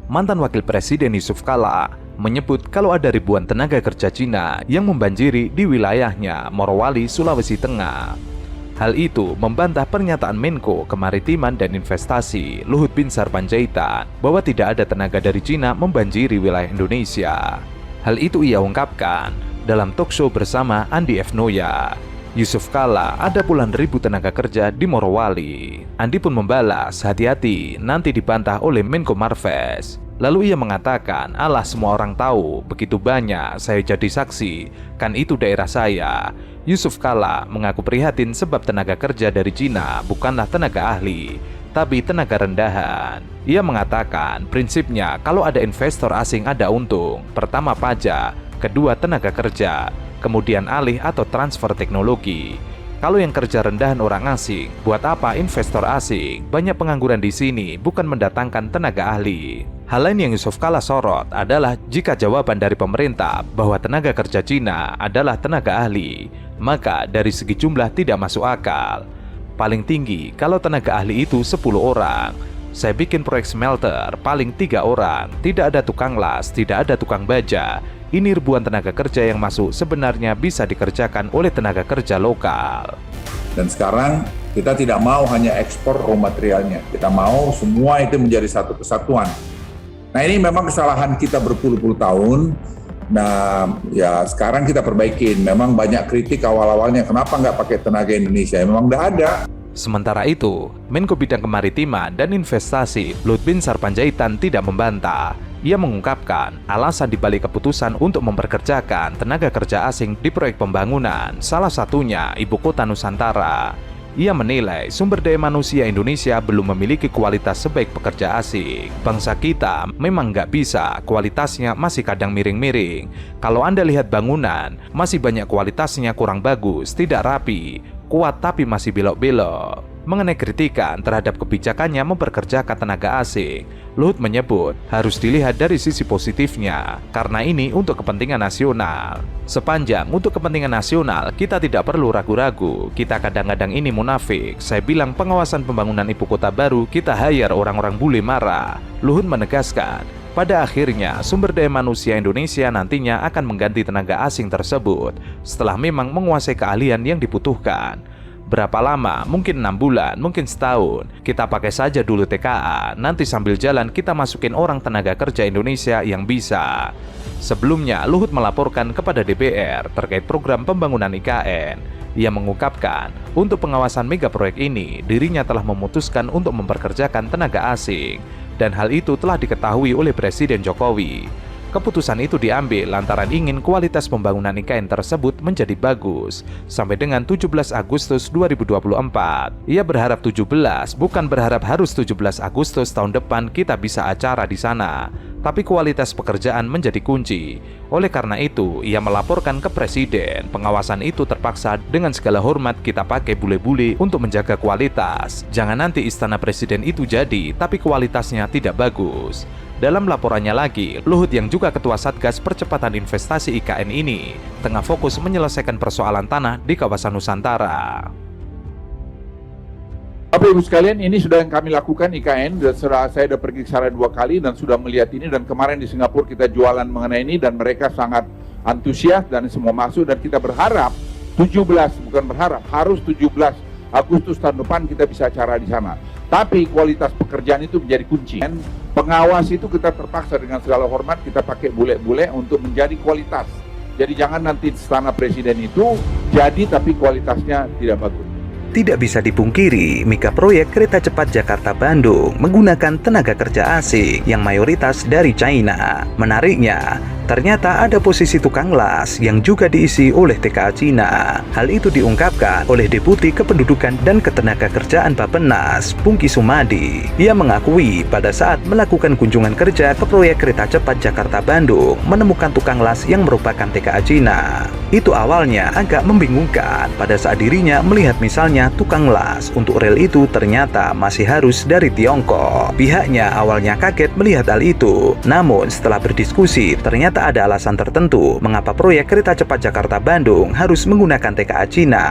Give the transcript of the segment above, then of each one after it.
mantan wakil presiden Yusuf Kala, menyebut kalau ada ribuan tenaga kerja Cina yang membanjiri di wilayahnya Morowali, Sulawesi Tengah. Hal itu membantah pernyataan Menko Kemaritiman dan Investasi Luhut Binsar Panjaitan bahwa tidak ada tenaga dari Cina membanjiri wilayah Indonesia. Hal itu ia ungkapkan dalam talkshow bersama Andi F. Noya. Yusuf Kala ada puluhan ribu tenaga kerja di Morowali. Andi pun membalas, hati-hati nanti dibantah oleh Menko Marves. Lalu ia mengatakan, alah semua orang tahu, begitu banyak, saya jadi saksi, kan itu daerah saya. Yusuf Kala mengaku prihatin sebab tenaga kerja dari Cina bukanlah tenaga ahli, tapi tenaga rendahan. Ia mengatakan, prinsipnya kalau ada investor asing ada untung, pertama pajak, kedua tenaga kerja, kemudian alih atau transfer teknologi. Kalau yang kerja rendahan orang asing, buat apa investor asing? Banyak pengangguran di sini, bukan mendatangkan tenaga ahli. Hal lain yang Yusuf Kala sorot adalah jika jawaban dari pemerintah bahwa tenaga kerja Cina adalah tenaga ahli, maka dari segi jumlah tidak masuk akal. Paling tinggi kalau tenaga ahli itu 10 orang. Saya bikin proyek smelter, paling 3 orang, tidak ada tukang las, tidak ada tukang baja. Ini ribuan tenaga kerja yang masuk sebenarnya bisa dikerjakan oleh tenaga kerja lokal. Dan sekarang kita tidak mau hanya ekspor raw materialnya, kita mau semua itu menjadi satu kesatuan. Nah ini memang kesalahan kita berpuluh-puluh tahun. Nah ya sekarang kita perbaikin. Memang banyak kritik awal-awalnya, kenapa nggak pakai tenaga Indonesia? Memang nggak ada. Sementara itu, Menko Bidang Kemaritiman dan Investasi Luhut Binsar Panjaitan tidak membantah. Ia mengungkapkan alasan dibalik keputusan untuk memperkerjakan tenaga kerja asing di proyek pembangunan, salah satunya Ibu Kota Nusantara. Ia menilai sumber daya manusia Indonesia belum memiliki kualitas sebaik pekerja asing. Bangsa kita memang nggak bisa, kualitasnya masih kadang miring-miring. Kalau Anda lihat bangunan, masih banyak kualitasnya kurang bagus, tidak rapi, kuat tapi masih belok-belok. Mengenai kritikan terhadap kebijakannya memperkerjakan tenaga asing, Luhut menyebut harus dilihat dari sisi positifnya, karena ini untuk kepentingan nasional. Sepanjang untuk kepentingan nasional, kita tidak perlu ragu-ragu, kita kadang-kadang ini munafik. Saya bilang pengawasan pembangunan ibu kota baru, kita hire orang-orang bule marah. Luhut menegaskan, pada akhirnya sumber daya manusia Indonesia nantinya akan mengganti tenaga asing tersebut, setelah memang menguasai keahlian yang dibutuhkan. Berapa lama? Mungkin 6 bulan, mungkin setahun. Kita pakai saja dulu TKA, nanti sambil jalan kita masukin orang tenaga kerja Indonesia yang bisa. Sebelumnya, Luhut melaporkan kepada DPR terkait program pembangunan IKN. Ia mengungkapkan, untuk pengawasan mega proyek ini, dirinya telah memutuskan untuk memperkerjakan tenaga asing. Dan hal itu telah diketahui oleh Presiden Jokowi. Keputusan itu diambil lantaran ingin kualitas pembangunan IKN tersebut menjadi bagus sampai dengan 17 Agustus 2024. Ia berharap 17, bukan berharap harus 17 Agustus tahun depan kita bisa acara di sana, tapi kualitas pekerjaan menjadi kunci. Oleh karena itu, ia melaporkan ke Presiden. Pengawasan itu terpaksa dengan segala hormat kita pakai bule-bule untuk menjaga kualitas. Jangan nanti istana Presiden itu jadi, tapi kualitasnya tidak bagus. Dalam laporannya lagi, Luhut yang juga Ketua Satgas Percepatan Investasi IKN ini tengah fokus menyelesaikan persoalan tanah di kawasan Nusantara. Bapak Ibu sekalian, ini sudah yang kami lakukan IKN, dan saya sudah pergi ke sana 2 kali dan sudah melihat ini, dan kemarin di Singapura kita jualan mengenai ini dan mereka sangat antusias dan semua masuk, dan kita berharap 17, bukan berharap, harus 17 Agustus tahun depan kita bisa acara di sana. Tapi kualitas pekerjaan itu menjadi kunci. Dan pengawas itu kita terpaksa dengan segala hormat kita pakai bule-bule untuk menjadi kualitas. Jadi jangan nanti istana Presiden itu jadi tapi kualitasnya tidak bagus. Tidak bisa dipungkiri, mega proyek kereta cepat Jakarta-Bandung menggunakan tenaga kerja asing yang mayoritas dari China. Menariknya, ternyata ada posisi tukang las yang juga diisi oleh TKA Cina. Hal itu diungkapkan oleh Deputi Kependudukan dan Ketenagakerjaan Bappenas, Pungki Sumadi. Ia mengakui pada saat melakukan kunjungan kerja ke proyek kereta cepat Jakarta-Bandung menemukan tukang las yang merupakan TKA Cina. Itu awalnya agak membingungkan pada saat dirinya melihat misalnya tukang las untuk rel itu ternyata masih harus dari Tiongkok. Pihaknya awalnya kaget melihat hal itu, namun setelah berdiskusi ternyata ada alasan tertentu mengapa proyek kereta cepat Jakarta-Bandung harus menggunakan TKA Cina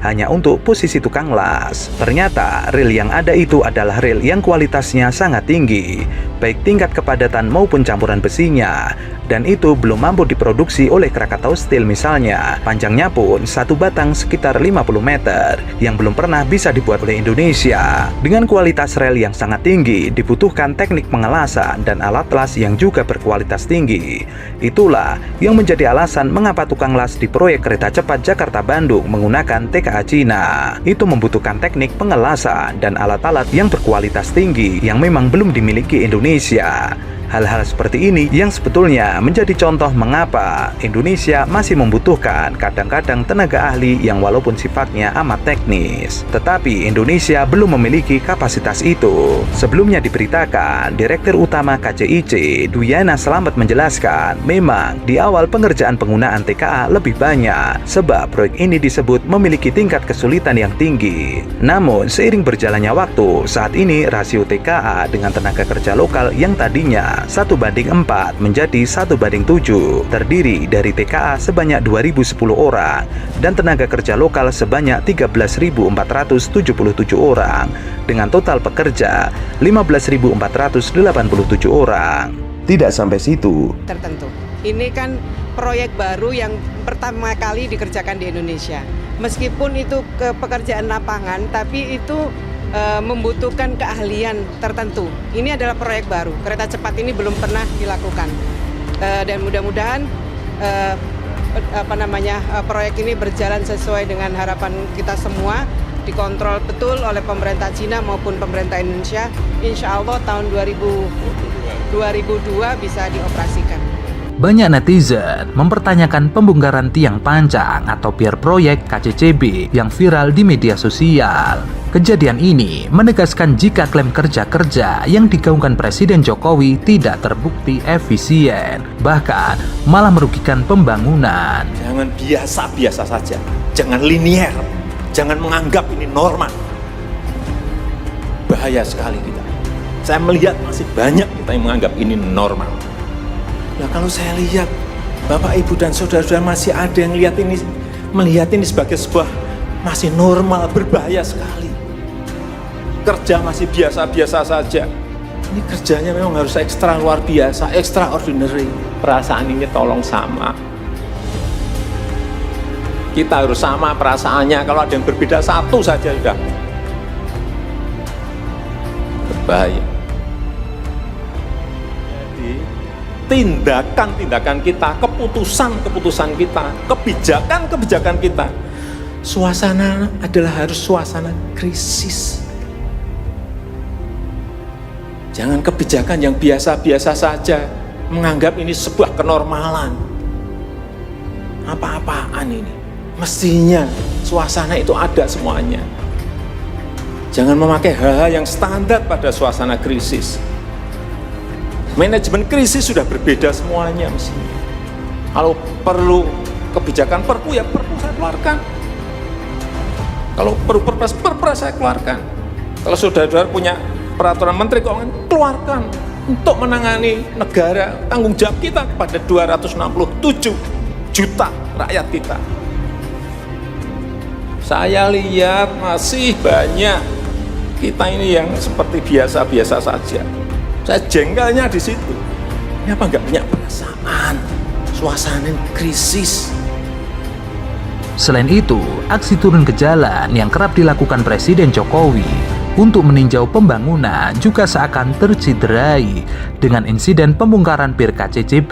hanya untuk posisi tukang las. Ternyata rel yang ada itu adalah rel yang kualitasnya sangat tinggi. baik tingkat kepadatan maupun campuran besinya, dan itu belum mampu diproduksi oleh Krakatau Steel misalnya. Panjangnya pun satu batang sekitar 50 meter yang belum pernah bisa dibuat oleh Indonesia. Dengan kualitas rel yang sangat tinggi, dibutuhkan teknik pengelasan dan alat las yang juga berkualitas tinggi. Itulah yang menjadi alasan mengapa tukang las di proyek kereta cepat Jakarta-Bandung menggunakan TKA Cina. Itu membutuhkan teknik pengelasan dan alat-alat yang berkualitas tinggi yang memang belum dimiliki Indonesia. Hal-hal seperti ini yang sebetulnya menjadi contoh mengapa Indonesia masih membutuhkan kadang-kadang tenaga ahli yang walaupun sifatnya amat teknis. Tetapi Indonesia belum memiliki kapasitas itu. Sebelumnya diberitakan, Direktur Utama KCIC, Duyana Slamet menjelaskan, memang di awal pengerjaan penggunaan TKA lebih banyak, sebab proyek ini disebut memiliki tingkat kesulitan yang tinggi. Namun, seiring berjalannya waktu, saat ini rasio TKA dengan tenaga kerja lokal yang tadinya 1:4 menjadi 1:7, terdiri dari TKA sebanyak 2.010 orang dan tenaga kerja lokal sebanyak 13.477 orang dengan total pekerja 15.487 orang. Tidak sampai situ. Tertentu. Ini kan proyek baru yang pertama kali dikerjakan di Indonesia. Meskipun itu pekerjaan lapangan, tapi itu membutuhkan keahlian tertentu. Ini adalah proyek baru. Kereta cepat ini belum pernah dilakukan. Dan mudah-mudahan proyek ini berjalan sesuai dengan harapan kita semua, dikontrol betul oleh pemerintah Cina maupun pemerintah Indonesia. Insya Allah tahun 2002 bisa dioperasikan. Banyak netizen mempertanyakan pembongkaran tiang panjang atau pier proyek KCCB yang viral di media sosial. Kejadian ini menegaskan jika klaim kerja-kerja yang digaungkan Presiden Jokowi tidak terbukti efisien, bahkan malah merugikan pembangunan. Jangan biasa-biasa saja, jangan linier, jangan menganggap ini normal. Bahaya sekali kita. Saya melihat masih banyak kita yang menganggap ini normal. Nah, kalau saya lihat Bapak, Ibu, dan saudara-saudara masih ada yang melihat ini sebagai sebuah masih normal, berbahaya sekali. Kerja masih biasa-biasa saja. Ini kerjanya memang harus ekstra luar biasa, extraordinary. Perasaan ini tolong sama. Kita harus sama perasaannya. Kalau ada yang berbeda satu saja sudah berbahaya. Tindakan-tindakan kita, keputusan-keputusan kita, kebijakan-kebijakan kita, suasana adalah harus suasana krisis. Jangan kebijakan yang biasa-biasa saja, menganggap ini sebuah kenormalan. Apa-apaan ini? Mestinya suasana itu ada semuanya. Jangan memakai hal-hal yang standar pada suasana krisis. Manajemen krisis sudah berbeda semuanya mestinya. Kalau perlu kebijakan perpu, ya perpu saya keluarkan. Kalau perlu perpres saya keluarkan. Kalau saudara-saudara punya peraturan menteri keuangan, keluarkan untuk menangani negara, tanggung jawab kita kepada 267 juta rakyat kita. Saya lihat masih banyak kita ini yang seperti biasa-biasa saja. Saya jengkelnya di situ. Ini apa nggak punya perasaan? Suasana krisis. Selain itu, aksi turun ke jalan yang kerap dilakukan Presiden Jokowi untuk meninjau pembangunan juga seakan terciderai dengan insiden pembongkaran pier KCCB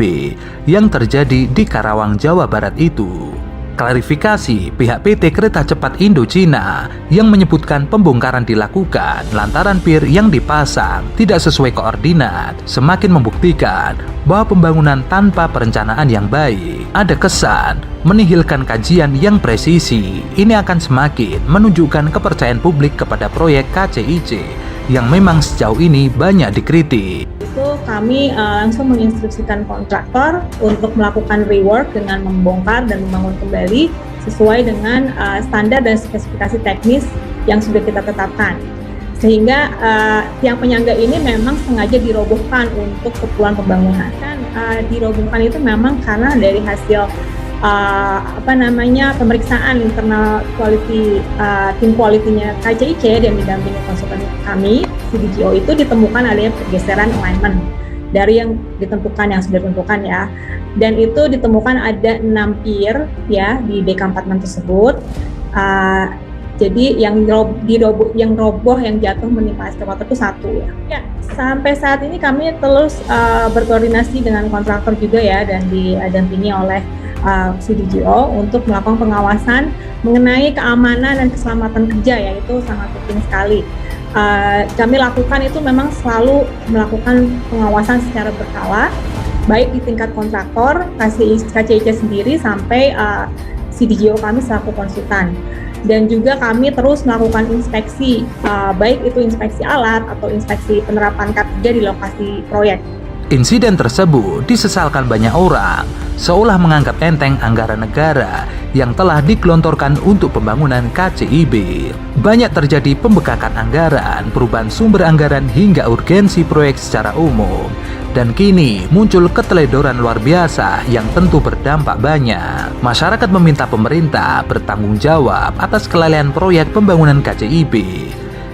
yang terjadi di Karawang, Jawa Barat itu. Klarifikasi pihak PT Kereta Cepat Indo-Cina yang menyebutkan pembongkaran dilakukan lantaran pier yang dipasang tidak sesuai koordinat semakin membuktikan bahwa pembangunan tanpa perencanaan yang baik ada kesan menihilkan kajian yang presisi. Ini akan semakin menunjukkan kepercayaan publik kepada proyek KCIC yang memang sejauh ini banyak dikritik. Itu kami langsung menginstruksikan kontraktor untuk melakukan rework dengan membongkar dan membangun kembali sesuai dengan standar dan spesifikasi teknis yang sudah kita tetapkan. Sehingga tiang penyangga ini memang sengaja dirobohkan untuk keperluan pembangunan. Kan dirobohkan itu memang karena dari hasil pemeriksaan internal quality tim quality-nya KCIC dan didampingi konsultan kami, CDGO itu ditemukan adanya pergeseran alignment dari yang ditentukan, yang sudah ditentukan ya. Dan itu ditemukan ada 6 pier ya di D46 tersebut. Jadi yang roboh yang jatuh menimpa eskavator itu 1 ya. Ya, sampai saat ini kami terus berkoordinasi dengan kontraktor juga ya, dan didampingi oleh CDGO untuk melakukan pengawasan mengenai keamanan dan keselamatan kerja ya, itu sangat penting sekali. Kami lakukan itu memang selalu melakukan pengawasan secara berkala, baik di tingkat kontraktor, KCIC sendiri sampai CDGO kami selaku konsultan. Dan juga kami terus melakukan inspeksi, baik itu inspeksi alat atau inspeksi penerapan K3 di lokasi proyek. Insiden tersebut disesalkan banyak orang, seolah menganggap enteng anggaran negara yang telah digelontorkan untuk pembangunan KCIB. Banyak terjadi pembekakan anggaran, perubahan sumber anggaran hingga urgensi proyek secara umum. Dan kini muncul keteledoran luar biasa yang tentu berdampak banyak. Masyarakat meminta pemerintah bertanggung jawab atas kelalaian proyek pembangunan KCIB.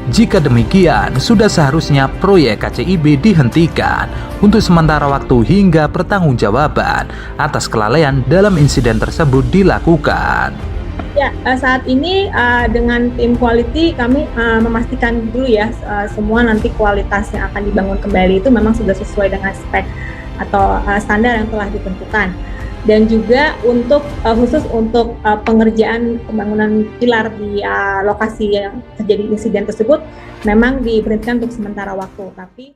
Jika demikian, sudah seharusnya proyek KCIB dihentikan untuk sementara waktu hingga pertanggungjawaban atas kelalaian dalam insiden tersebut dilakukan. Ya, saat ini dengan tim quality kami memastikan dulu ya semua nanti kualitas yang akan dibangun kembali itu memang sudah sesuai dengan spek atau standar yang telah ditentukan. Dan juga untuk khusus untuk pengerjaan pembangunan pilar di lokasi yang terjadi insiden tersebut memang diberhentikan untuk sementara waktu, tapi